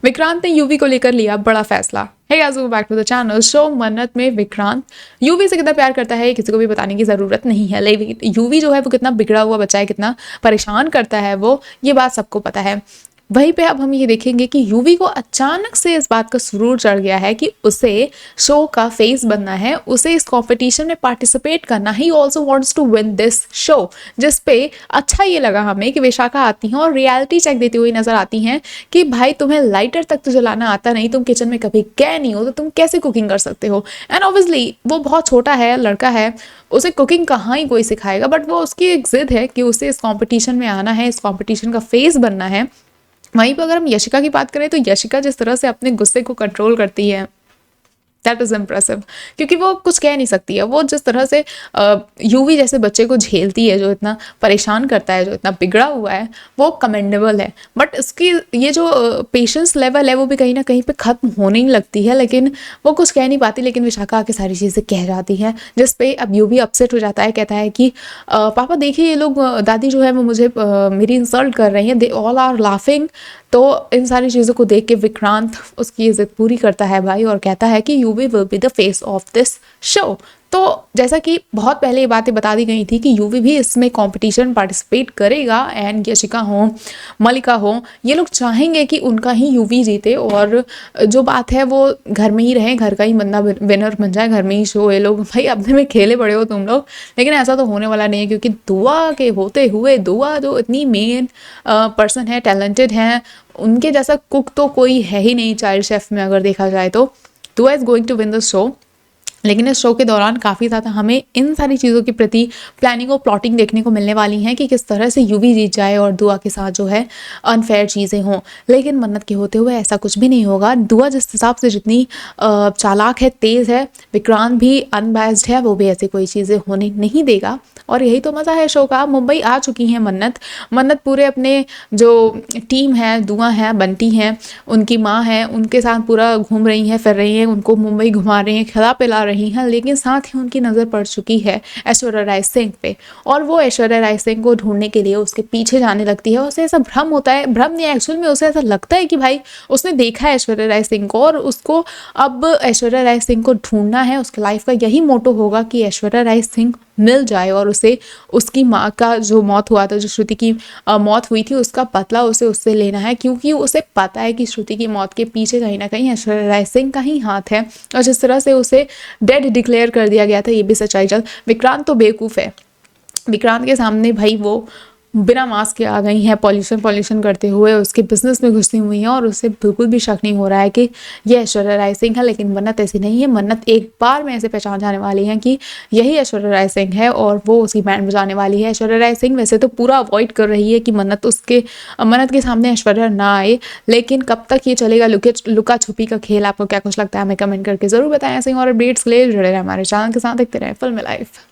विक्रांत ने यूवी को लेकर लिया बड़ा फैसला। Hey guys, welcome back to the channel. Show Mannat में विक्रांत यूवी से कितना प्यार करता है किसी को भी बताने की ज़रूरत नहीं है, लेकिन यूवी जो है वो कितना बिगड़ा हुआ बच्चा है, कितना परेशान करता है वो, ये बात सबको पता है। वहीं पे अब हम ये देखेंगे कि यूवी को अचानक से इस बात का सुरूर चढ़ गया है कि उसे शो का फेस बनना है, उसे इस कंपटीशन में पार्टिसिपेट करना है। He also wants to win this show, जिस पे अच्छा ये लगा हमें कि विशाखा आती हैं और रियलिटी चेक देती हुई नजर आती हैं कि भाई तुम्हें लाइटर तक तो जलाना आता नहीं, तुम किचन में कभी गए नहीं हो, तो तुम कैसे कुकिंग कर सकते हो। एंड ऑब्वियसली वो बहुत छोटा है, लड़का है, उसे कुकिंग कहाँ ही कोई सिखाएगा, बट वो उसकी एक जिद है कि उसे इस कॉम्पिटिशन में आना है, इस कॉम्पिटिशन का फेस बनना है। वहीं पर अगर हम यशिका की बात करें तो यशिका जिस तरह से अपने गुस्से को कंट्रोल करती है, दैट इज़ इम्प्रेसिव, क्योंकि वो कुछ कह नहीं सकती है। वो जिस तरह से यूवी जैसे बच्चे को झेलती है, जो इतना परेशान करता है, जो इतना बिगड़ा हुआ है, वो कमेंडेबल है। बट इसकी ये जो पेशेंस लेवल है वो भी कहीं ना कहीं पे ख़त्म होने ही लगती है, लेकिन वो कुछ कह नहीं पाती। लेकिन विशाखा आके सारी चीज़ें कह जाती है, जिस पे अब यूवी अपसेट हो जाता है। कहता है कि पापा देखिए, ये लोग दादी जो है वो मुझे मेरी इंसल्ट कर रही हैं, दे ऑल आर लाफिंग। तो इन सारी चीज़ों को देख के विक्रांत उसकी इज्जत पूरी करता है भाई, और कहता है कि UV will be the face of this show. तो जैसा कि बहुत पहले ये बातें बता दी गई थी कि यूवी भी इसमें कंपटीशन पार्टिसिपेट करेगा, एंड यशिका हो, मलिका हो, ये लोग चाहेंगे कि उनका ही यूवी जीते, और जो बात है वो घर में ही रहे, घर का ही बंदा विनर बन जाए, घर में ही शो। ये लोग भाई अपने में खेले पड़े हो तुम लोग, लेकिन ऐसा तो होने वाला नहीं है, क्योंकि दुआ के होते हुए, दुआ जो इतनी मेन पर्सन है, टैलेंटेड है, उनके जैसा कुक तो कोई है ही नहीं चाइल्ड शेफ में अगर देखा जाए तो। Dua is going to win the show. लेकिन इस शो के दौरान काफ़ी ज़्यादा हमें इन सारी चीज़ों के प्रति प्लानिंग और प्लॉटिंग देखने को मिलने वाली हैं कि किस तरह से यूवी जीत जाए और दुआ के साथ जो है अनफेयर चीज़ें हों। लेकिन मन्नत के होते हुए ऐसा कुछ भी नहीं होगा। दुआ जिस हिसाब से जितनी चालाक है, तेज़ है, विक्रांत भी अनबैस्ड है, वो भी ऐसी कोई चीज़ें होने नहीं देगा। और यही तो मज़ा है शो का। मुंबई आ चुकी हैं मन्नत पूरे अपने जो टीम है, दुआ है, बंटी हैं, उनकी माँ है, उनके साथ पूरा घूम रही हैं, फिर रही हैं, उनको मुंबई घुमा रही हैं, खिला पिला रही हैं। लेकिन साथ ही उनकी नज़र पड़ चुकी है ऐश्वर्या राय सिंह पे, और वो ऐश्वर्या राय सिंह को ढूंढने के लिए उसके पीछे जाने लगती है। उसे ऐसा भ्रम होता है, भ्रम नहीं, एक्चुअल में उसे ऐसा लगता है कि भाई उसने देखा है ऐश्वर्या राय सिंह को, और उसको अब ऐश्वर्या राय सिंह को ढूंढना है। उसके लाइफ का यही मोटो होगा कि ऐश्वर्या राय सिंह मिल जाए और उसे उसकी माँ का जो मौत हुआ था, जो श्रुति की मौत हुई थी, उसका बदला उसे उससे लेना है, क्योंकि उसे पता है कि श्रुति की मौत के पीछे कहीं ना कहीं ऐश्वर्या राय सिंह का ही हाथ है। और जिस तरह से उसे डेड डिक्लेयर कर दिया गया था, ये भी सच्चाई। जल्द विक्रांत तो बेवकूफ़ है, विक्रांत के सामने भाई वो बिना मास्क के आ गई हैं, पॉल्यूशन करते हुए उसके बिजनेस में घुसी हुई हैं, और उससे बिल्कुल भी शक नहीं हो रहा है कि ये ऐश्वर्या राय सिंह है। लेकिन मन्नत ऐसी नहीं है। मन्नत एक बार में ऐसे पहचान जाने वाली है कि यही ऐश्वर्या राय सिंह है, और वो उसकी बैंड बजाने वाली है। ऐश्वर्या राय सिंह वैसे तो पूरा अवॉइड कर रही है कि मन्नत के सामने ऐश्वर्या ना आए, लेकिन कब तक ये चलेगा लुका छुपी का खेल? आपको क्या कुछ लगता है हमें कमेंट करके ज़रूर बताएं। ऐसे और अपडेट्स के लिए जुड़े रहे हमारे चैनल के साथ, देखते रहे फिल्मी लाइफ।